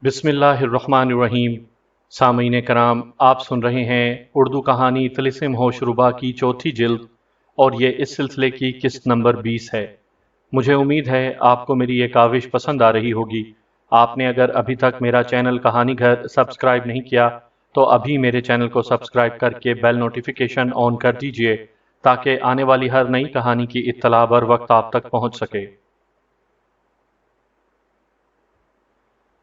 بسم اللہ الرحمن الرحیم۔ سامعین کرام، آپ سن رہے ہیں اردو کہانی تلسم ہوشربا کی چوتھی جلد، اور یہ اس سلسلے کی قسط نمبر 20 ہے۔ مجھے امید ہے آپ کو میری یہ کاوش پسند آ رہی ہوگی۔ آپ نے اگر ابھی تک میرا چینل کہانی گھر سبسکرائب نہیں کیا تو ابھی میرے چینل کو سبسکرائب کر کے بیل نوٹیفیکیشن آن کر دیجئے تاکہ آنے والی ہر نئی کہانی کی اطلاع بر وقت آپ تک پہنچ سکے۔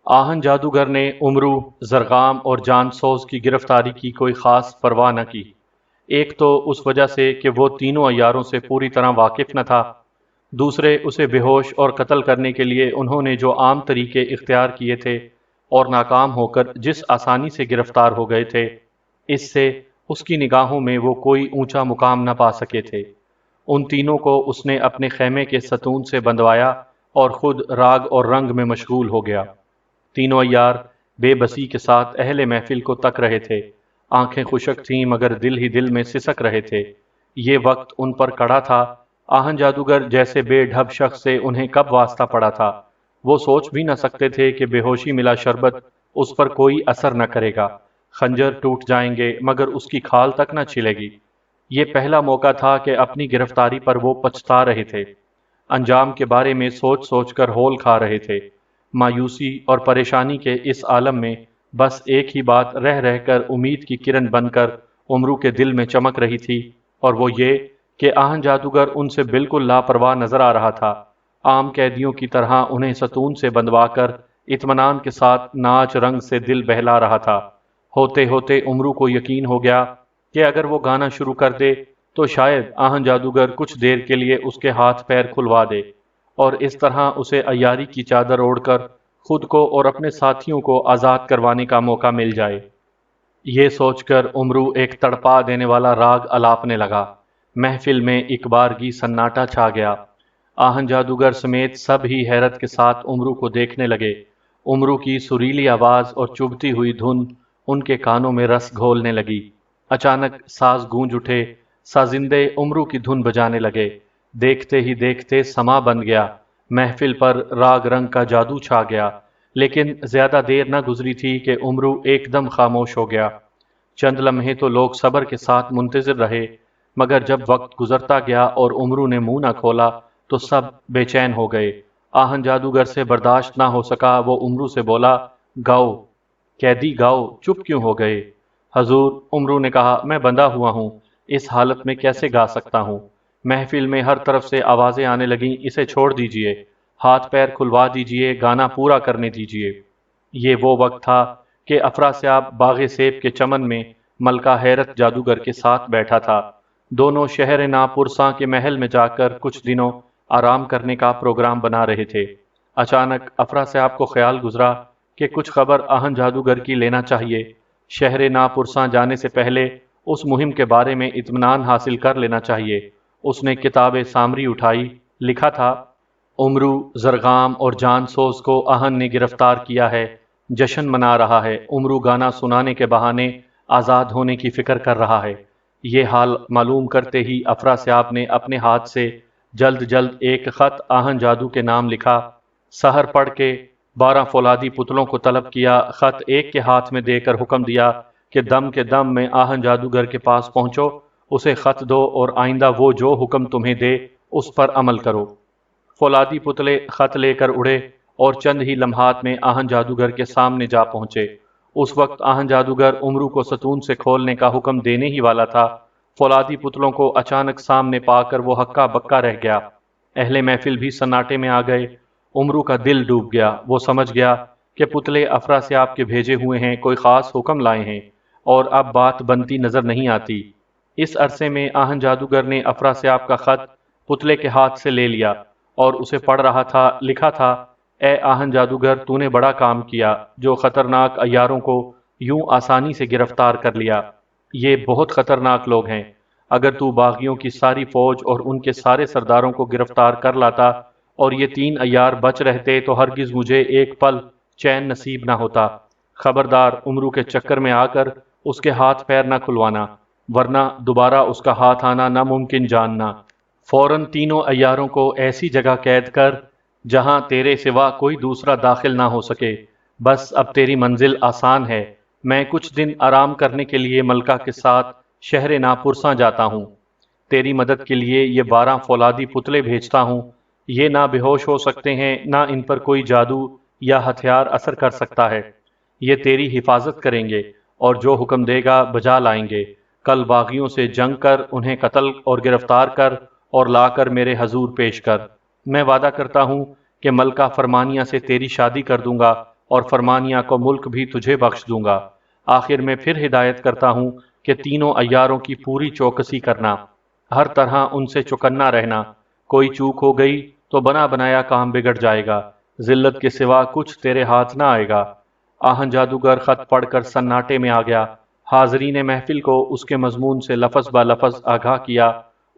آہن جادوگر نے امرو، زرغام اور جان سوز کی گرفتاری کی کوئی خاص پرواہ نہ کی۔ ایک تو اس وجہ سے کہ وہ تینوں عیاروں سے پوری طرح واقف نہ تھا، دوسرے اسے بے ہوش اور قتل کرنے کے لیے انہوں نے جو عام طریقے اختیار کیے تھے اور ناکام ہو کر جس آسانی سے گرفتار ہو گئے تھے، اس سے اس کی نگاہوں میں وہ کوئی اونچا مقام نہ پا سکے تھے۔ ان تینوں کو اس نے اپنے خیمے کے ستون سے بندوایا اور خود راگ اور رنگ میں مشغول ہو گیا۔ تینوں عیار بے بسی کے ساتھ اہل محفل کو تک رہے تھے، آنکھیں خشک تھیں مگر دل ہی دل میں سسک رہے تھے۔ یہ وقت ان پر کڑا تھا۔ آہن جادوگر جیسے بے ڈھب شخص سے انہیں کب واسطہ پڑا تھا۔ وہ سوچ بھی نہ سکتے تھے کہ بے ہوشی ملا شربت اس پر کوئی اثر نہ کرے گا، خنجر ٹوٹ جائیں گے مگر اس کی کھال تک نہ چھلے گی۔ یہ پہلا موقع تھا کہ اپنی گرفتاری پر وہ پچھتا رہے تھے، انجام کے بارے میں سوچ سوچ کر ہول کھا رہے تھے۔ مایوسی اور پریشانی کے اس عالم میں بس ایک ہی بات رہ رہ کر امید کی کرن بن کر امرو کے دل میں چمک رہی تھی، اور وہ یہ کہ آہن جادوگر ان سے بالکل لاپرواہ نظر آ رہا تھا۔ عام قیدیوں کی طرح انہیں ستون سے بندوا کر اطمینان کے ساتھ ناچ رنگ سے دل بہلا رہا تھا۔ ہوتے ہوتے امرو کو یقین ہو گیا کہ اگر وہ گانا شروع کر دے تو شاید آہن جادوگر کچھ دیر کے لیے اس کے ہاتھ پیر کھلوا دے، اور اس طرح اسے ایاری کی چادر اوڑھ کر خود کو اور اپنے ساتھیوں کو آزاد کروانے کا موقع مل جائے۔ یہ سوچ کر امرو ایک تڑپا دینے والا راگ الاپنے لگا۔ محفل میں ایک بارگی سناٹا چھا گیا۔ آہن جادوگر سمیت سب ہی حیرت کے ساتھ امرو کو دیکھنے لگے۔ امرو کی سریلی آواز اور چبھتی ہوئی دھن ان کے کانوں میں رس گھولنے لگی۔ اچانک ساز گونج اٹھے، سازندے امرو کی دھن بجانے لگے۔ دیکھتے ہی دیکھتے سما بن گیا، محفل پر راگ رنگ کا جادو چھا گیا۔ لیکن زیادہ دیر نہ گزری تھی کہ امرو ایک دم خاموش ہو گیا۔ چند لمحے تو لوگ صبر کے ساتھ منتظر رہے، مگر جب وقت گزرتا گیا اور امرو نے منہ نہ کھولا تو سب بے چین ہو گئے۔ آہن جادوگر سے برداشت نہ ہو سکا، وہ امرو سے بولا، گاؤ قیدی گاؤ، چپ کیوں ہو گئے؟ حضور، امرو نے کہا، میں بندھا ہوا ہوں، اس حالت میں کیسے گا سکتا ہوں؟ محفل میں ہر طرف سے آوازیں آنے لگیں، اسے چھوڑ دیجئے، ہاتھ پیر کھلوا دیجئے، گانا پورا کرنے دیجئے۔ یہ وہ وقت تھا کہ افراسیاب باغ سیب کے چمن میں ملکہ حیرت جادوگر کے ساتھ بیٹھا تھا۔ دونوں شہر ناپرساں کے محل میں جا کر کچھ دنوں آرام کرنے کا پروگرام بنا رہے تھے۔ اچانک افراسیاب کو خیال گزرا کہ کچھ خبر آہن جادوگر کی لینا چاہیے۔ شہر ناپرساں جانے سے پہلے اس مہم کے بارے میں اطمینان حاصل کر لینا چاہیے۔ اس نے کتاب سامری اٹھائی، لکھا تھا، امرو، زرغام اور جان سوز کو آہن نے گرفتار کیا ہے، جشن منا رہا ہے۔ امرو گانا سنانے کے بہانے آزاد ہونے کی فکر کر رہا ہے۔ یہ حال معلوم کرتے ہی افراسیاب نے اپنے ہاتھ سے جلد جلد ایک خط آہن جادو کے نام لکھا، سحر پڑھ کے 12 فولادی پتلوں کو طلب کیا، خط ایک کے ہاتھ میں دے کر حکم دیا کہ دم کے دم میں آہن جادوگر کے پاس پہنچو، اسے خط دو اور آئندہ وہ جو حکم تمہیں دے اس پر عمل کرو۔ فولادی پتلے خط لے کر اڑے اور چند ہی لمحات میں آہن جادوگر کے سامنے جا پہنچے۔ اس وقت آہن جادوگر امرو کو ستون سے کھولنے کا حکم دینے ہی والا تھا، فولادی پتلوں کو اچانک سامنے پا کر وہ ہکا بکا رہ گیا۔ اہل محفل بھی سناٹے میں آ گئے۔ امرو کا دل ڈوب گیا۔ وہ سمجھ گیا کہ پتلے افراسیاب کے بھیجے ہوئے ہیں، کوئی خاص حکم لائے ہیں، اور اب بات بنتی نظر نہیں آتی۔ اس عرصے میں آہن جادوگر نے افراسیاب کا خط پتلے کے ہاتھ سے لے لیا اور اسے پڑھ رہا تھا۔ لکھا تھا، اے آہن جادوگر، تو نے بڑا کام کیا، جو خطرناک عیاروں کو یوں آسانی سے گرفتار کر لیا۔ یہ بہت خطرناک لوگ ہیں۔ اگر تو باغیوں کی ساری فوج اور ان کے سارے سرداروں کو گرفتار کر لاتا اور یہ 3 عیار بچ رہتے تو ہرگز مجھے ایک پل چین نصیب نہ ہوتا۔ خبردار، امرو کے چکر میں آ کر اس کے ہاتھ پیر نہ کھلوانا، ورنہ دوبارہ اس کا ہاتھ آنا ناممکن جاننا۔ فوراً تینوں عیاروں کو ایسی جگہ قید کر جہاں تیرے سوا کوئی دوسرا داخل نہ ہو سکے۔ بس اب تیری منزل آسان ہے، میں کچھ دن آرام کرنے کے لیے ملکہ کے ساتھ شہر ناپرساں جاتا ہوں۔ تیری مدد کے لیے یہ 12 فولادی پتلے بھیجتا ہوں، یہ نہ بے ہوش ہو سکتے ہیں، نہ ان پر کوئی جادو یا ہتھیار اثر کر سکتا ہے۔ یہ تیری حفاظت کریں گے اور جو حکم دے گا بجا لائیں گے۔ کل باغیوں سے جنگ کر انہیں قتل اور گرفتار کر اور لا کر میرے حضور پیش کر۔ میں وعدہ کرتا ہوں کہ ملکہ فرمانیہ سے تیری شادی کر دوں گا اور فرمانیہ کو ملک بھی تجھے بخش دوں گا۔ آخر میں پھر ہدایت کرتا ہوں کہ تینوں عیاروں کی پوری چوکسی کرنا، ہر طرح ان سے چکنا رہنا، کوئی چوک ہو گئی تو بنا بنایا کام بگڑ جائے گا، ذلت کے سوا کچھ تیرے ہاتھ نہ آئے گا۔ آہن جادوگر خط پڑھ کر سناٹے میں آ گیا۔ حاضرین محفل کو اس کے مضمون سے لفظ با لفظ آگاہ کیا۔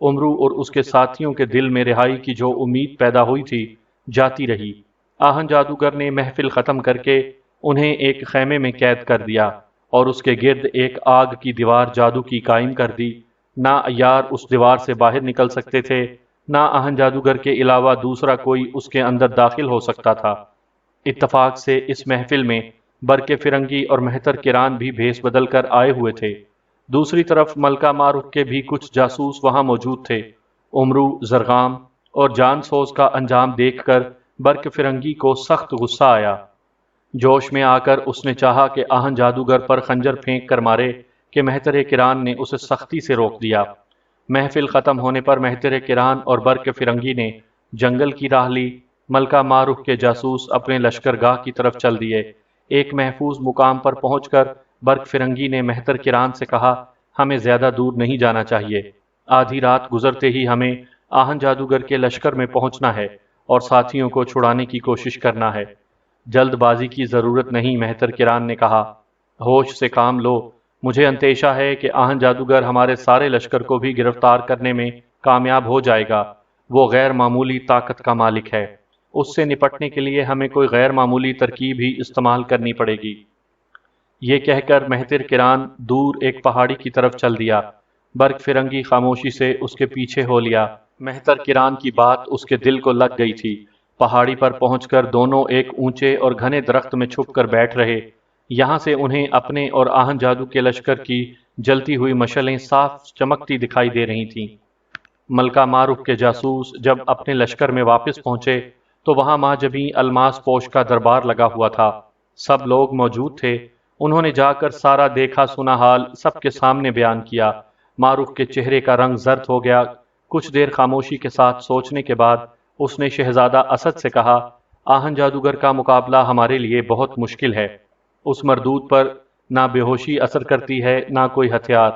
امرو اور اس کے ساتھیوں کے دل میں رہائی کی جو امید پیدا ہوئی تھی جاتی رہی۔ آہن جادوگر نے محفل ختم کر کے انہیں ایک خیمے میں قید کر دیا اور اس کے گرد ایک آگ کی دیوار جادو کی قائم کر دی۔ نہ عیار اس دیوار سے باہر نکل سکتے تھے، نہ آہن جادوگر کے علاوہ دوسرا کوئی اس کے اندر داخل ہو سکتا تھا۔ اتفاق سے اس محفل میں برق فرنگی اور مہتر کران بھی بھیس بدل کر آئے ہوئے تھے۔ دوسری طرف ملکہ ماروخ کے بھی کچھ جاسوس وہاں موجود تھے۔ امرو، زرغام اور جان سوز کا انجام دیکھ کر برق فرنگی کو سخت غصہ آیا۔ جوش میں آ کر اس نے چاہا کہ آہن جادوگر پر خنجر پھینک کر مارے کہ مہتر کران نے اسے سختی سے روک دیا۔ محفل ختم ہونے پر مہتر کران اور برق فرنگی نے جنگل کی راہ لی۔ ملکہ ماروخ کے جاسوس اپنے لشکرگاہ کی طرف چل دیے۔ ایک محفوظ مقام پر پہنچ کر برق فرنگی نے مہتر کران سے کہا، ہمیں زیادہ دور نہیں جانا چاہیے، آدھی رات گزرتے ہی ہمیں آہن جادوگر کے لشکر میں پہنچنا ہے اور ساتھیوں کو چھڑانے کی کوشش کرنا ہے۔ جلد بازی کی ضرورت نہیں، مہتر کران نے کہا، ہوش سے کام لو، مجھے اندیشہ ہے کہ آہن جادوگر ہمارے سارے لشکر کو بھی گرفتار کرنے میں کامیاب ہو جائے گا۔ وہ غیر معمولی طاقت کا مالک ہے، اس سے نپٹنے کے لیے ہمیں کوئی غیر معمولی ترکیب ہی استعمال کرنی پڑے گی۔ یہ کہہ کر مہتر کران دور ایک پہاڑی کی طرف چل دیا۔ برق فرنگی خاموشی سے اس کے پیچھے ہو لیا۔ مہتر کران کی بات اس کے دل کو لگ گئی تھی۔ پہاڑی پر پہنچ کر دونوں ایک اونچے اور گھنے درخت میں چھپ کر بیٹھ رہے۔ یہاں سے انہیں اپنے اور آہن جادو کے لشکر کی جلتی ہوئی مشعلیں صاف چمکتی دکھائی دے رہی تھیں۔ ملکہ ماروخ کے جاسوس جب اپنے لشکر میں واپس پہنچے تو وہاں ماجبیں الماس پوش کا دربار لگا ہوا تھا۔ سب لوگ موجود تھے۔ انہوں نے جا کر سارا دیکھا سنا حال سب کے سامنے بیان کیا۔ ماروخ کے چہرے کا رنگ زرد ہو گیا۔ کچھ دیر خاموشی کے ساتھ سوچنے کے بعد اس نے شہزادہ اسد سے کہا، آہن جادوگر کا مقابلہ ہمارے لیے بہت مشکل ہے۔ اس مردود پر نہ بے ہوشی اثر کرتی ہے، نہ کوئی ہتھیار،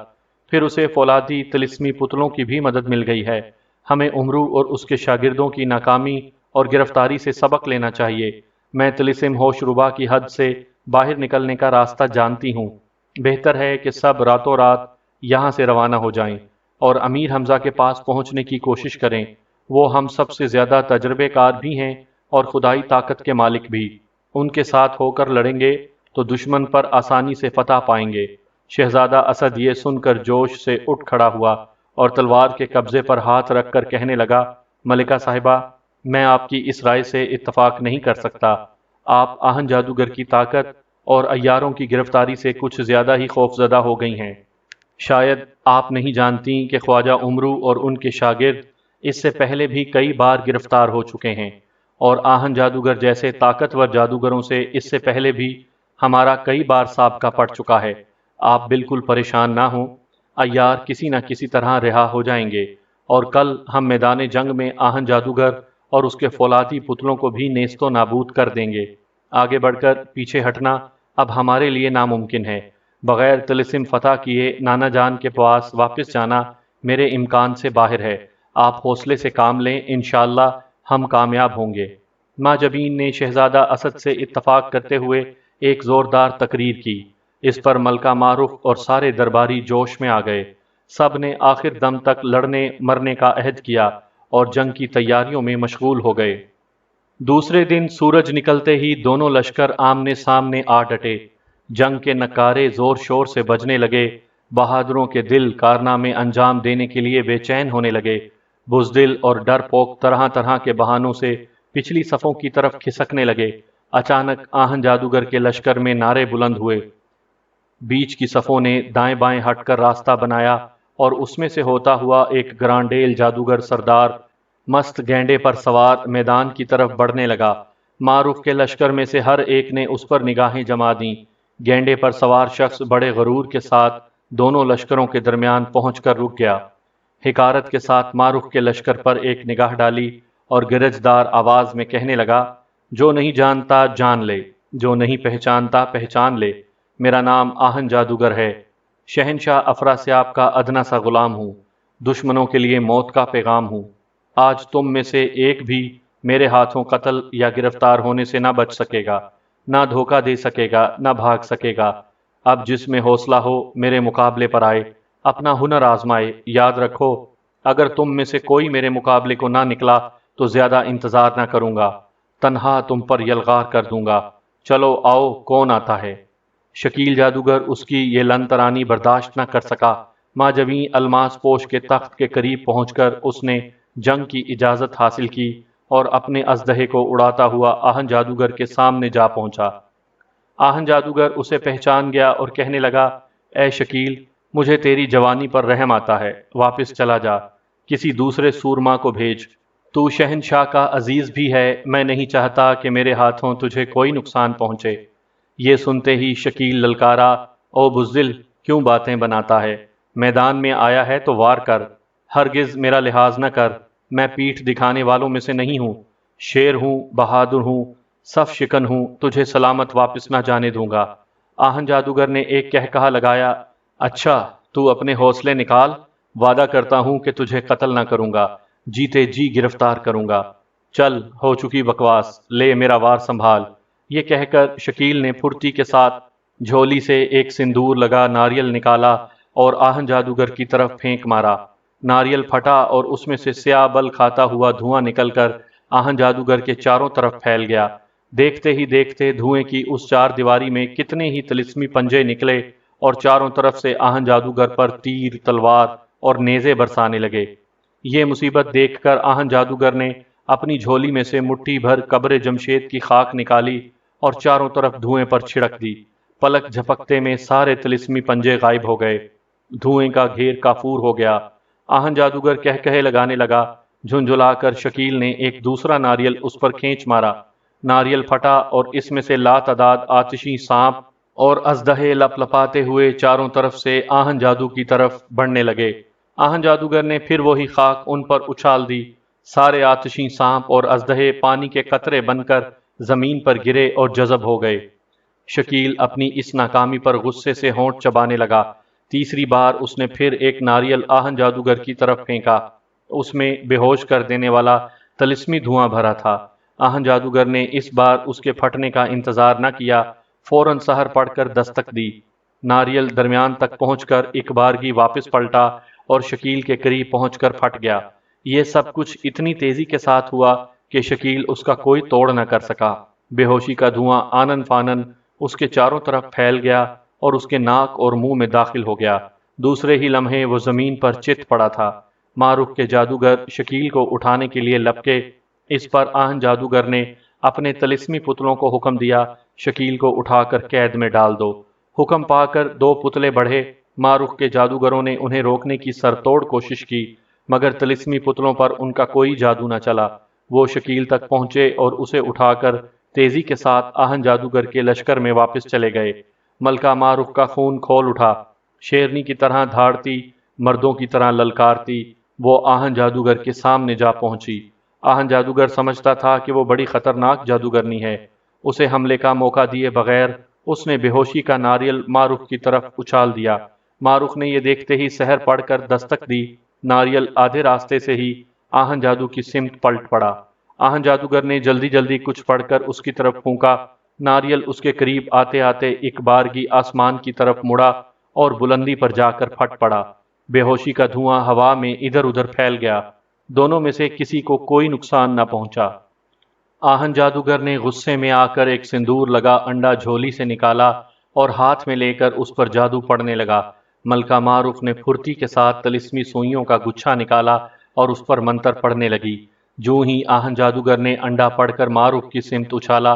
پھر اسے فولادی طلسمی پتلوں کی بھی مدد مل گئی ہے۔ ہمیں امرو اور اس کے شاگردوں کی ناکامی اور گرفتاری سے سبق لینا چاہیے۔ میں طلسم ہوشربا کی حد سے باہر نکلنے کا راستہ جانتی ہوں۔ بہتر ہے کہ سب راتوں رات یہاں سے روانہ ہو جائیں اور امیر حمزہ کے پاس پہنچنے کی کوشش کریں۔ وہ ہم سب سے زیادہ تجربے کار بھی ہیں اور خدائی طاقت کے مالک بھی۔ ان کے ساتھ ہو کر لڑیں گے تو دشمن پر آسانی سے فتح پائیں گے۔ شہزادہ اسد یہ سن کر جوش سے اٹھ کھڑا ہوا اور تلوار کے قبضے پر ہاتھ رکھ کر کہنے لگا، ملکہ صاحبہ، میں آپ کی اس رائے سے اتفاق نہیں کر سکتا۔ آپ آہن جادوگر کی طاقت اور عیاروں کی گرفتاری سے کچھ زیادہ ہی خوفزدہ ہو گئی ہیں۔ شاید آپ نہیں جانتی کہ خواجہ امرو اور ان کے شاگرد اس سے پہلے بھی کئی بار گرفتار ہو چکے ہیں اور آہن جادوگر جیسے طاقتور جادوگروں سے اس سے پہلے بھی ہمارا کئی بار سابقہ پڑ چکا ہے۔ آپ بالکل پریشان نہ ہوں، عیار کسی نہ کسی طرح رہا ہو جائیں گے اور کل ہم میدان جنگ میں آہن جادوگر اور اس کے فولادی پتلوں کو بھی نیست و نابود کر دیں گے۔ آگے بڑھ کر پیچھے ہٹنا اب ہمارے لیے ناممکن ہے۔ بغیر طلسم فتح کیے نانا جان کے پاس واپس جانا میرے امکان سے باہر ہے۔ آپ حوصلے سے کام لیں، انشاءاللہ ہم کامیاب ہوں گے۔ ماجبین نے شہزادہ اسد سے اتفاق کرتے ہوئے ایک زوردار تقریر کی۔ اس پر ملکہ ماروخ اور سارے درباری جوش میں آ گئے۔ سب نے آخر دم تک لڑنے مرنے کا عہد کیا اور جنگ کی تیاریوں میں مشغول ہو گئے۔ دوسرے دن سورج نکلتے ہی دونوں لشکر آمنے سامنے آ ڈٹے۔ جنگ کے نکارے زور شور سے بجنے لگے۔ بہادروں کے دل کارنامے انجام دینے کے لیے بے چین ہونے لگے۔ بزدل اور ڈر پوک طرح طرح کے بہانوں سے پچھلی صفوں کی طرف کھسکنے لگے۔ اچانک آہن جادوگر کے لشکر میں نعرے بلند ہوئے۔ بیچ کی صفوں نے دائیں بائیں ہٹ کر راستہ بنایا اور اس میں سے ہوتا ہوا ایک گرانڈیل جادوگر سردار مست گینڈے پر سوار میدان کی طرف بڑھنے لگا۔ معروف کے لشکر میں سے ہر ایک نے اس پر نگاہیں جما دیں۔ گینڈے پر سوار شخص بڑے غرور کے ساتھ دونوں لشکروں کے درمیان پہنچ کر رک گیا۔ حکارت کے ساتھ معروف کے لشکر پر ایک نگاہ ڈالی اور گرجدار آواز میں کہنے لگا، جو نہیں جانتا جان لے، جو نہیں پہچانتا پہچان لے، میرا نام آہن جادوگر ہے، شہنشاہ افراسیاب کا ادنا سا غلام ہوں، دشمنوں کے لیے موت کا پیغام ہوں۔ آج تم میں سے ایک بھی میرے ہاتھوں قتل یا گرفتار ہونے سے نہ بچ سکے گا، نہ دھوکہ دے سکے گا، نہ بھاگ سکے گا۔ اب جس میں حوصلہ ہو میرے مقابلے پر آئے، اپنا ہنر آزمائے۔ یاد رکھو، اگر تم میں سے کوئی میرے مقابلے کو نہ نکلا تو زیادہ انتظار نہ کروں گا، تنہا تم پر یلغار کر دوں گا۔ چلو آؤ، کون آتا ہے؟ شکیل جادوگر اس کی یہ لن ترانی برداشت نہ کر سکا۔ ماجویں الماس پوش کے تخت کے قریب پہنچ کر اس نے جنگ کی اجازت حاصل کی اور اپنے اژدہے کو اڑاتا ہوا آہن جادوگر کے سامنے جا پہنچا۔ آہن جادوگر اسے پہچان گیا اور کہنے لگا، اے شکیل، مجھے تیری جوانی پر رحم آتا ہے، واپس چلا جا، کسی دوسرے سورما کو بھیج۔ تو شہنشاہ کا عزیز بھی ہے، میں نہیں چاہتا کہ میرے ہاتھوں تجھے کوئی نقصان پہنچے۔ یہ سنتے ہی شکیل للکارا، او بزدل، کیوں باتیں بناتا ہے؟ میدان میں آیا ہے تو وار کر، ہرگز میرا لحاظ نہ کر، میں پیٹھ دکھانے والوں میں سے نہیں ہوں، شیر ہوں، بہادر ہوں، صف شکن ہوں، تجھے سلامت واپس نہ جانے دوں گا۔ آہن جادوگر نے ایک کہا لگایا، اچھا تو اپنے حوصلے نکال، وعدہ کرتا ہوں کہ تجھے قتل نہ کروں گا، جیتے جی گرفتار کروں گا۔ چل، ہو چکی بکواس، لے میرا وار سنبھال۔ یہ کہہ کر شکیل نے پھرتی کے ساتھ جھولی سے ایک سندور لگا ناریل نکالا اور آہن جادوگر کی طرف پھینک مارا۔ ناریل پھٹا اور اس میں سے سیاہ بل کھاتا ہوا دھواں نکل کر آہن جادوگر کے چاروں طرف پھیل گیا۔ دیکھتے ہی دیکھتے دھوئیں کی اس چار دیواری میں کتنے ہی تلسمی پنجے نکلے اور چاروں طرف سے آہن جادوگر پر تیر، تلوار اور نیزے برسانے لگے۔ یہ مصیبت دیکھ کر آہن جادوگر نے اپنی جھولی میں سے مٹھی بھر قبر جمشید کی خاک نکالی اور چاروں طرف دھوئیں پر چھڑک دی۔ پلک جھپکتے میں سارے تلسمی پنجے غائب ہو گئے، دھوئیں کا گھیر کافور ہو گیا۔ آہن جادوگر کہے لگانے لگا۔ جھنجھلا کر شکیل نے ایک دوسرا ناریل اس پر کھینچ مارا۔ ناریل پھٹا اور اس میں سے لاتعداد آتشی سانپ اور اژدہے لپ لپاتے ہوئے چاروں طرف سے آہن جادو کی طرف بڑھنے لگے۔ آہن جادوگر نے پھر وہی خاک ان پر اچھال دی۔ سارے آتشی سانپ اور اژدہے پانی کے قطرے بن کر زمین پر گرے اور جذب ہو گئے۔ شکیل اپنی اس ناکامی پر غصے سے ہونٹ چبانے لگا۔ تیسری بار اس نے پھر ایک ناریل آہن جادوگر کی طرف پھینکا۔ اس میں بے ہوش کر دینے والا تلسمی دھواں بھرا تھا۔ آہن جادوگر نے اس بار اس کے پھٹنے کا انتظار نہ کیا، فوراً سحر پڑھ کر دستک دی۔ ناریل درمیان تک پہنچ کر ایک بارگی واپس پلٹا اور شکیل کے قریب پہنچ کر پھٹ گیا۔ یہ سب کچھ اتنی تیزی کے ساتھ ہوا کہ شکیل اس کا کوئی توڑ نہ کر سکا۔ بے ہوشی کا دھواں آنن فانن اس کے چاروں طرف پھیل گیا اور اس کے ناک اور منہ میں داخل ہو گیا۔ دوسرے ہی لمحے وہ زمین پر چت پڑا تھا۔ معروف کے جادوگر شکیل کو اٹھانے کے لیے لپکے۔ اس پر آہن جادوگر نے اپنے تلسمی پتلوں کو حکم دیا، شکیل کو اٹھا کر قید میں ڈال دو۔ حکم پا کر دو پتلے بڑھے۔ معروف کے جادوگروں نے انہیں روکنے کی سرتوڑ کوشش کی، مگر تلسمی پتلوں پر ان کا کوئی جادو نہ چلا۔ وہ شکیل تک پہنچے اور اسے اٹھا کر تیزی کے ساتھ آہن جادوگر کے لشکر میں واپس چلے گئے۔ ملکہ معروف کا خون کھول اٹھا، شیرنی کی طرح دھاڑتی، مردوں کی طرح للکارتی وہ آہن جادوگر کے سامنے جا پہنچی۔ آہن جادوگر سمجھتا تھا کہ وہ بڑی خطرناک جادوگرنی ہے۔ اسے حملے کا موقع دیے بغیر اس نے بے ہوشی کا ناریل معروف کی طرف اچھال دیا۔ معروف نے یہ دیکھتے ہی سحر پڑھ کر دستک دی۔ ناریل آدھے راستے سے ہی آہن جادو کی سمت پلٹ پڑا۔ آہن جادوگر نے جلدی جلدی کچھ پڑھ کر اس کی طرف پھونکا۔ ناریل اس کے قریب آتے آتے ایک بارگی آسمان کی طرف مڑا اور بلندی پر جا کر پھٹ پڑا۔ بے ہوشی کا دھواں ہوا میں ادھر ادھر پھیل گیا۔ دونوں میں سے کسی کو کوئی نقصان نہ پہنچا۔ آہن جادوگر نے غصے میں آ کر ایک سندور لگا انڈا جھولی سے نکالا اور ہاتھ میں لے کر اس پر جادو پڑنے لگا۔ ملکہ معروف نے پھرتی کے ساتھ تلسمی سوئیوں کا گچھا نکالا اور اس پر منتر پڑھنے لگی۔ جو ہی آہن جادوگر نے انڈا پڑھ کر معروف کی سمت اچھالا،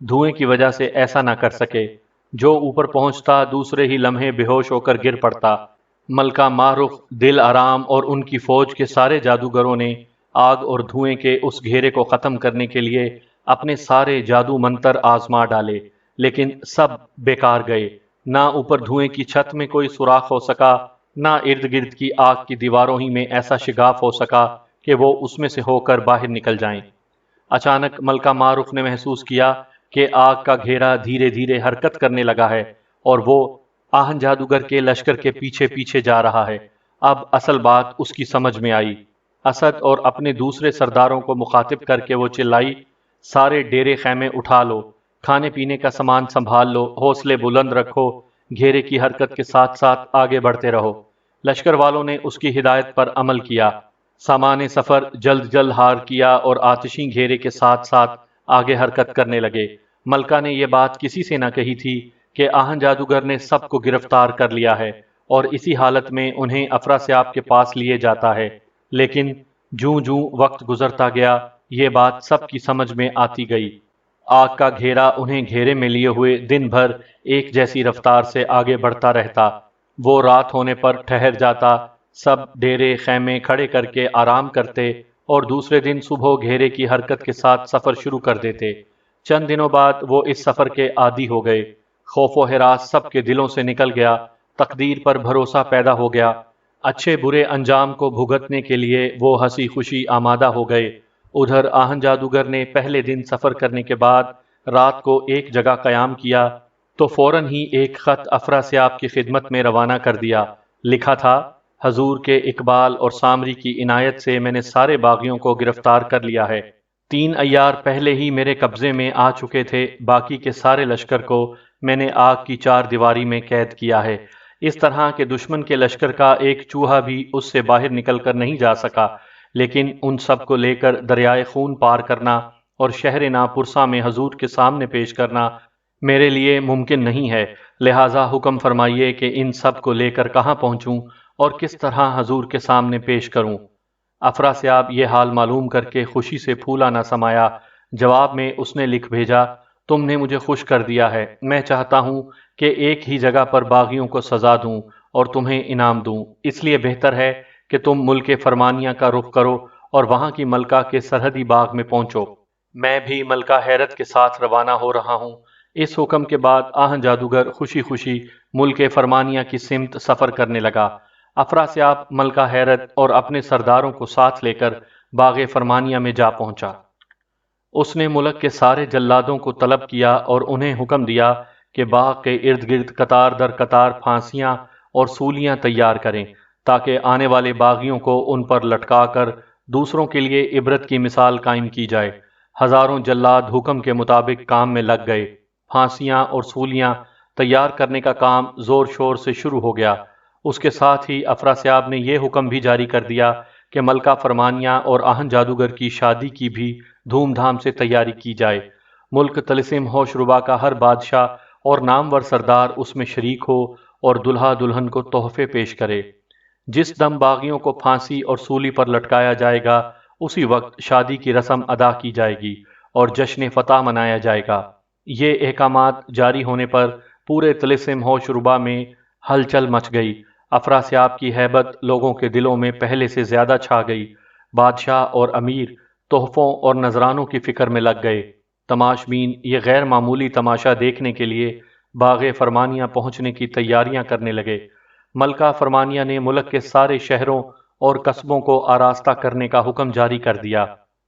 دھوئیں کی وجہ سے ایسا نہ کر سکے۔ جو اوپر پہنچتا دوسرے ہی لمحے بے ہوش ہو کر گر پڑتا۔ ملکہ مارخ، دل آرام اور ان کی فوج کے سارے جادوگروں نے آگ اور دھوئیں کے اس گھیرے کو ختم کرنے کے لیے اپنے سارے جادو منتر آزما ڈالے، لیکن سب بیکار گئے۔ نہ اوپر دھوئیں کی چھت میں کوئی سوراخ ہو سکا، نہ ارد گرد کی آگ کی دیواروں ہی میں ایسا شگاف ہو سکا کہ وہ اس میں سے ہو کر باہر نکل جائیں۔ اچانک ملکہ مارخ نے محسوس کیا کہ آگ کا گھیرا دھیرے دھیرے حرکت کرنے لگا ہے اور وہ آہن جادوگر کے لشکر کے پیچھے پیچھے جا رہا ہے۔ اب اصل بات اس کی سمجھ میں آئی۔ اسد اور اپنے دوسرے سرداروں کو مخاطب کر کے وہ چلائی، سارے ڈیرے خیمے اٹھا لو، کھانے پینے کا سامان سنبھال لو، حوصلے بلند رکھو، گھیرے کی حرکت کے ساتھ ساتھ آگے بڑھتے رہو۔ لشکر والوں نے اس کی ہدایت پر عمل کیا، سامان سفر جلد جلد ہار کیا اور آتشی گھیرے کے ساتھ ساتھ آگے حرکت کرنے لگے۔ ملکہ نے یہ بات کسی سے نہ کہی تھی کہ آہن جادوگر نے سب کو گرفتار کر لیا ہے اور اسی حالت میں انہیں افراسیاب کے پاس لیے جاتا ہے، لیکن جوں جوں وقت گزرتا گیا یہ بات سب کی سمجھ میں آتی گئی۔ آگ کا گھیرا انہیں گھیرے میں لیے ہوئے دن بھر ایک جیسی رفتار سے آگے بڑھتا رہتا۔ وہ رات ہونے پر ٹھہر جاتا، سب ڈیرے خیمے کھڑے کر کے آرام کرتے اور دوسرے دن صبح گھیرے کی حرکت کے ساتھ سفر شروع کر دیتے۔ چند دنوں بعد وہ اس سفر کے عادی ہو گئے، خوف و ہراس سب کے دلوں سے نکل گیا، تقدیر پر بھروسہ پیدا ہو گیا، اچھے برے انجام کو بھگتنے کے لیے وہ ہنسی خوشی آمادہ ہو گئے۔ ادھر آہن جادوگر نے پہلے دن سفر کرنے کے بعد رات کو ایک جگہ قیام کیا تو فوراً ہی ایک خط افراسیاب کی خدمت میں روانہ کر دیا۔ لکھا تھا، حضور کے اقبال اور سامری کی عنایت سے میں نے سارے باغیوں کو گرفتار کر لیا ہے۔ 3 عیار پہلے ہی میرے قبضے میں آ چکے تھے، باقی کے سارے لشکر کو میں نے آگ کی 4 دیواری میں قید کیا ہے، اس طرح کہ دشمن کے لشکر کا ایک چوہا بھی اس سے باہر نکل کر نہیں جا سکا، لیکن ان سب کو لے کر دریائے خون پار کرنا اور شہر ناپرسا میں حضور کے سامنے پیش کرنا میرے لیے ممکن نہیں ہے، لہٰذا حکم فرمائیے کہ ان سب کو لے کر کہاں پہنچوں اور کس طرح حضور کے سامنے پیش کروں۔ افراسیاب یہ حال معلوم کر کے خوشی سے پھولا نہ سمایا۔ جواب میں اس نے لکھ بھیجا، تم نے مجھے خوش کر دیا ہے، میں چاہتا ہوں کہ ایک ہی جگہ پر باغیوں کو سزا دوں اور تمہیں انعام دوں، اس لیے بہتر ہے کہ تم ملک فرمانیہ کا رخ کرو اور وہاں کی ملکہ کے سرحدی باغ میں پہنچو۔ میں بھی ملکہ حیرت کے ساتھ روانہ ہو رہا ہوں۔ اس حکم کے بعد آہن جادوگر خوشی خوشی ملک فرمانیہ کی سمت سفر کرنے لگا۔ افراسیاب ملکہ حیرت اور اپنے سرداروں کو ساتھ لے کر باغ فرمانیہ میں جا پہنچا۔ اس نے ملک کے سارے جلادوں کو طلب کیا اور انہیں حکم دیا کہ باغ کے ارد گرد قطار در قطار پھانسیاں اور سولیاں تیار کریں تاکہ آنے والے باغیوں کو ان پر لٹکا کر دوسروں کے لیے عبرت کی مثال قائم کی جائے۔ ہزاروں جلاد حکم کے مطابق کام میں لگ گئے۔ پھانسیاں اور سولیاں تیار کرنے کا کام زور شور سے شروع ہو گیا۔ اس کے ساتھ ہی افراسیاب نے یہ حکم بھی جاری کر دیا کہ ملکہ فرمانیہ اور آہن جادوگر کی شادی کی بھی دھوم دھام سے تیاری کی جائے۔ ملک تلسم ہوشربا کا ہر بادشاہ اور نامور سردار اس میں شریک ہو اور دلہا دلہن کو تحفے پیش کرے۔ جس دم باغیوں کو پھانسی اور سولی پر لٹکایا جائے گا اسی وقت شادی کی رسم ادا کی جائے گی اور جشن فتح منایا جائے گا۔ یہ احکامات جاری ہونے پر پورے تلسم ہوشربا میں ہلچل مچ گئی۔ افراسیاب کی ہیبت لوگوں کے دلوں میں پہلے سے زیادہ چھا گئی۔ بادشاہ اور امیر تحفوں اور نذرانوں کی فکر میں لگ گئے۔ تماش بین یہ غیر معمولی تماشا دیکھنے کے لیے باغ فرمانیہ پہنچنے کی تیاریاں کرنے لگے۔ ملکہ فرمانیہ نے ملک کے سارے شہروں اور قصبوں کو آراستہ کرنے کا حکم جاری کر دیا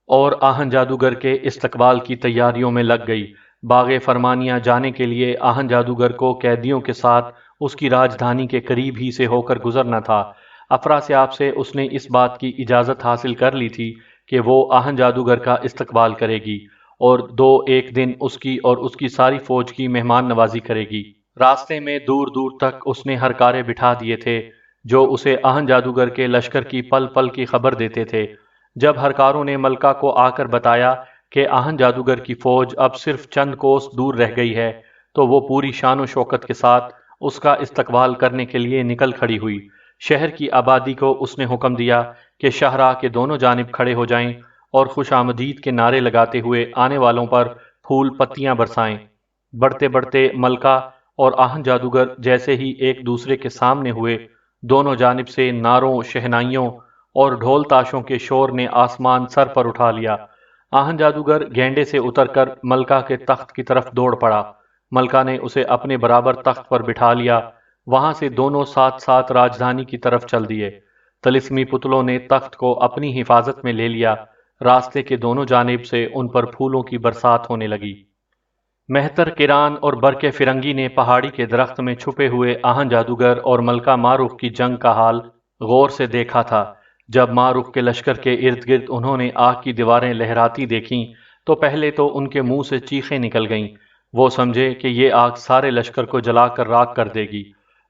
اور آہن جادوگر کے استقبال کی تیاریوں میں لگ گئی۔ باغ فرمانیہ جانے کے لیے آہن جادوگر کو قیدیوں کے ساتھ اس کی راجدھانی کے قریب ہی سے ہو کر گزرنا تھا۔ افراسیاب سے اس نے اس بات کی اجازت حاصل کر لی تھی کہ وہ آہن جادوگر کا استقبال کرے گی اور 2-1 دن اس کی اور اس کی ساری فوج کی مہمان نوازی کرے گی۔ راستے میں دور دور تک اس نے ہرکارے بٹھا دیے تھے جو اسے آہن جادوگر کے لشکر کی پل پل کی خبر دیتے تھے۔ جب ہرکاروں نے ملکہ کو آ کر بتایا کہ آہن جادوگر کی فوج اب صرف چند کوس دور رہ گئی ہے تو وہ پوری شان و شوکت کے ساتھ اس کا استقبال کرنے کے لیے نکل کھڑی ہوئی۔ شہر کی آبادی کو اس نے حکم دیا کہ شاہراہ کے دونوں جانب کھڑے ہو جائیں اور خوش آمدید کے نعرے لگاتے ہوئے آنے والوں پر پھول پتیاں برسائیں۔ بڑھتے بڑھتے ملکہ اور آہن جادوگر جیسے ہی ایک دوسرے کے سامنے ہوئے، دونوں جانب سے نعروں، شہنائیوں اور ڈھول تاشوں کے شور نے آسمان سر پر اٹھا لیا۔ آہن جادوگر گینڈے سے اتر کر ملکہ کے تخت کی طرف دوڑ پڑا۔ ملکہ نے اسے اپنے برابر تخت پر بٹھا لیا۔ وہاں سے دونوں ساتھ ساتھ راجدھانی کی طرف چل دیے۔ طلسمی پتلوں نے تخت کو اپنی حفاظت میں لے لیا۔ راستے کے دونوں جانب سے ان پر پھولوں کی برسات ہونے لگی۔ مہتر کران اور برق فرنگی نے پہاڑی کے درخت میں چھپے ہوئے آہن جادوگر اور ملکہ ماروخ کی جنگ کا حال غور سے دیکھا تھا۔ جب ماروخ کے لشکر کے ارد گرد انہوں نے آگ کی دیواریں لہراتی دیکھیں تو پہلے تو ان کے منہ سے چیخیں نکل گئیں۔ وہ سمجھے کہ یہ آگ سارے لشکر کو جلا کر راکھ کر دے گی،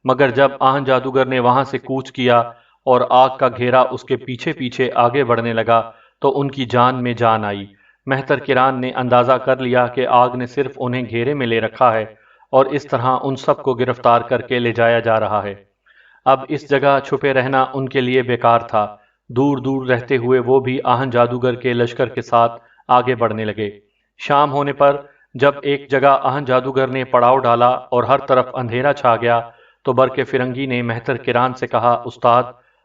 مگر جب آہن جادوگر نے وہاں سے کوچ کیا اور آگ کا گھیرا اس کے پیچھے پیچھے آگے بڑھنے لگا تو ان کی جان میں جان آئی۔ مہتر کران نے اندازہ کر لیا کہ آگ نے صرف انہیں گھیرے میں لے رکھا ہے اور اس طرح ان سب کو گرفتار کر کے لے جایا جا رہا ہے۔ اب اس جگہ چھپے رہنا ان کے لیے بیکار تھا۔ دور دور رہتے ہوئے وہ بھی آہن جادوگر کے لشکر کے ساتھ آگے بڑھنے لگے۔ شام ہونے پر جب ایک جگہ آہن جادوگر نے پڑاؤ ڈالا اور ہر طرف اندھیرا چھا گیا تو برق فرنگی نے مہتر کران سے کہا، استاد،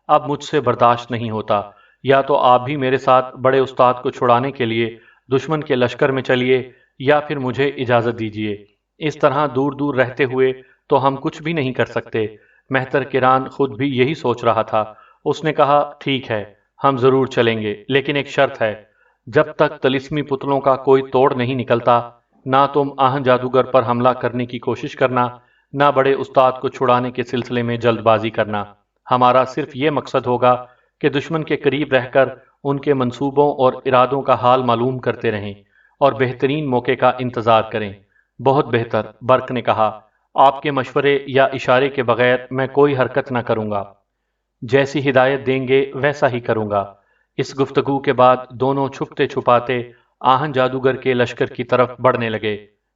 اب مجھ سے برداشت نہیں ہوتا، یا تو آپ بھی میرے ساتھ بڑے استاد کو چھڑانے کے لیے دشمن کے لشکر میں چلیے یا پھر مجھے اجازت دیجیے۔ اس طرح دور دور رہتے ہوئے تو ہم کچھ بھی نہیں کر سکتے۔ مہتر کران خود بھی یہی سوچ رہا تھا۔ اس نے کہا، ٹھیک ہے، ہم ضرور چلیں گے، لیکن ایک شرط ہے، جب تک طلسمی پتلوں کا کوئی توڑ نہیں نکلتا، نہ تم آہن جادوگر پر حملہ کرنے کی کوشش کرنا، نہ بڑے استاد کو چھڑانے کے سلسلے میں جلد بازی کرنا۔ ہمارا صرف یہ مقصد ہوگا کہ دشمن کے قریب رہ کر ان کے منصوبوں اور ارادوں کا حال معلوم کرتے رہیں اور بہترین موقع کا انتظار کریں۔ بہت بہتر، برق نے کہا، آپ کے مشورے یا اشارے کے بغیر میں کوئی حرکت نہ کروں گا۔ جیسی ہدایت دیں گے ویسا ہی کروں گا۔ اس گفتگو کے بعد دونوں چھپتے چھپاتے آہن جادوگر کے لشکر کی طرف بڑھنے لگے۔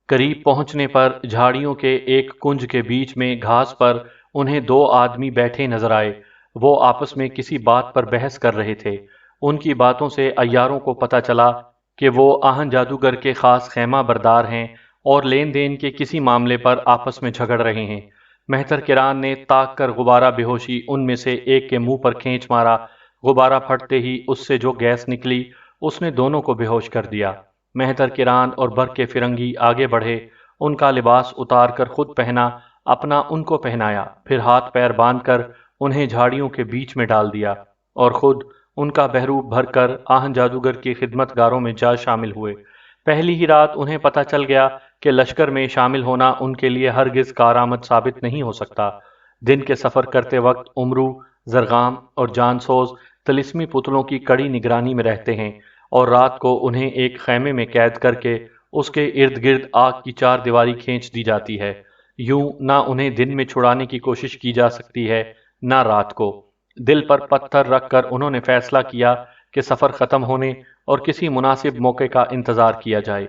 قریب پہنچنے پر جھاڑیوں کے ایک کنج کے بیچ میں گھاس پر انہیں دو آدمی بیٹھے نظر آئے۔ وہ آپس میں کسی بات پر بحث کر رہے تھے۔ ان کی باتوں سے عیاروں کو پتہ چلا کہ وہ آہن جادوگر کے خاص خیمہ بردار ہیں اور لین دین کے کسی معاملے پر آپس میں جھگڑ رہے ہیں۔ مہتر کران نے تاک کر غبارہ بے ہوشی ان میں سے ایک کے منہ پر کھینچ مارا۔ غبارہ پھٹتے ہی اس سے جو گیس نکلی اس نے دونوں کو بے ہوش کر دیا۔ مہتر کران اور برق فرنگی آگے بڑھے، ان کا لباس اتار کر خود پہنا، اپنا ان کو پہنایا، پھر ہاتھ پیر باندھ کر انہیں جھاڑیوں کے بیچ میں ڈال دیا اور خود ان کا بحروب بھر کر آہن جادوگر کی خدمت گاروں میں جا شامل ہوئے۔ پہلی ہی رات انہیں پتہ چل گیا کہ لشکر میں شامل ہونا ان کے لیے ہرگز کارآمد ثابت نہیں ہو سکتا۔ دن کے سفر کرتے وقت امرو، زرغام اور جان سوز طلسمی پتلوں کی کڑی نگرانی میں رہتے ہیں اور رات کو انہیں ایک خیمے میں قید کر کے اس کے ارد گرد آگ کی چار دیواری کھینچ دی جاتی ہے۔ یوں نہ انہیں دن میں چھڑانے کی کوشش کی جا سکتی ہے نہ رات کو۔ دل پر پتھر رکھ کر انہوں نے فیصلہ کیا کہ سفر ختم ہونے اور کسی مناسب موقع کا انتظار کیا جائے۔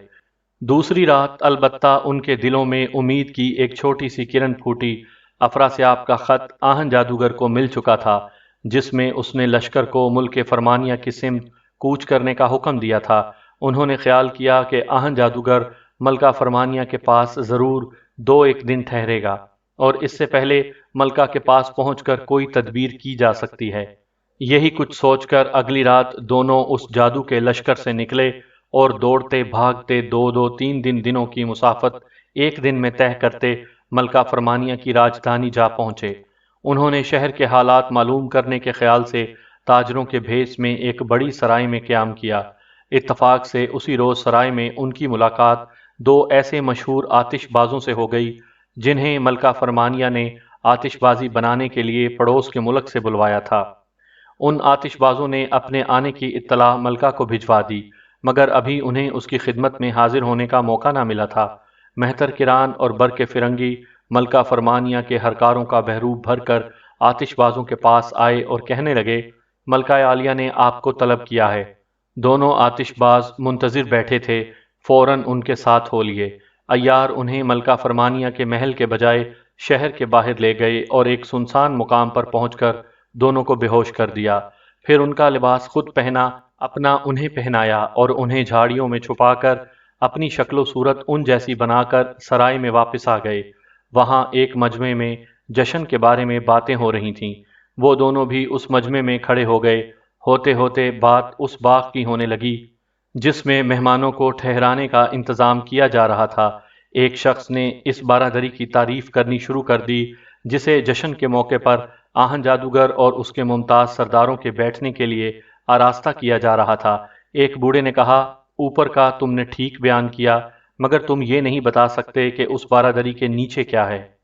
دوسری رات البتہ ان کے دلوں میں امید کی ایک چھوٹی سی کرن پھوٹی۔ افراسیاب کا خط آہن جادوگر کو مل چکا تھا، جس میں اس نے لشکر کو ملک فرمانیہ کی سمت کوچ کرنے کا حکم دیا تھا۔ انہوں نے خیال کیا کہ آہن جادوگر ملکہ فرمانیہ کے پاس ضرور 2-1 دن ٹھہرے گا اور اس سے پہلے ملکہ کے پاس پہنچ کر کوئی تدبیر کی جا سکتی ہے۔ یہی کچھ سوچ کر اگلی رات دونوں اس جادو کے لشکر سے نکلے اور دوڑتے بھاگتے 2-2 دنوں کی مسافت ایک دن میں طے کرتے ملکہ فرمانیہ کی راجدھانی جا پہنچے۔ انہوں نے شہر کے حالات معلوم کرنے کے خیال سے تاجروں کے بھیس میں ایک بڑی سرائی میں قیام کیا۔ اتفاق سے اسی روز سرائی میں ان کی ملاقات 2 ایسے مشہور آتش بازوں سے ہو گئی جنہیں ملکہ فرمانیہ نے آتش بازی بنانے کے لیے پڑوس کے ملک سے بلوایا تھا۔ ان آتش بازوں نے اپنے آنے کی اطلاع ملکہ کو بھجوا دی، مگر ابھی انہیں اس کی خدمت میں حاضر ہونے کا موقع نہ ملا تھا۔ مہتر کران اور برق فرنگی ملکہ فرمانیہ کے ہرکاروں کا بحروب بھر کر آتش بازوں کے پاس آئے اور کہنے لگے، ملکہ عالیہ نے آپ کو طلب کیا ہے۔ دونوں آتش باز منتظر بیٹھے تھے، فوراً ان کے ساتھ ہو لیے۔ عیار انہیں ملکہ فرمانیہ کے محل کے بجائے شہر کے باہر لے گئے اور ایک سنسان مقام پر پہنچ کر دونوں کو بے ہوش کر دیا۔ پھر ان کا لباس خود پہنا، اپنا انہیں پہنایا اور انہیں جھاڑیوں میں چھپا کر اپنی شکل و صورت ان جیسی بنا کر سرائے میں واپس آ گئے۔ وہاں ایک مجمع میں جشن کے بارے میں باتیں ہو رہی تھیں۔ وہ دونوں بھی اس مجمع میں کھڑے ہو گئے۔ ہوتے ہوتے بات اس باغ کی ہونے لگی جس میں مہمانوں کو ٹھہرانے کا انتظام کیا جا رہا تھا۔ ایک شخص نے اس بارادری کی تعریف کرنی شروع کر دی جسے جشن کے موقع پر آہن جادوگر اور اس کے ممتاز سرداروں کے بیٹھنے کے لیے آراستہ کیا جا رہا تھا۔ ایک بوڑھے نے کہا، اوپر کا تم نے ٹھیک بیان کیا، مگر تم یہ نہیں بتا سکتے کہ اس بارادری کے نیچے کیا ہے۔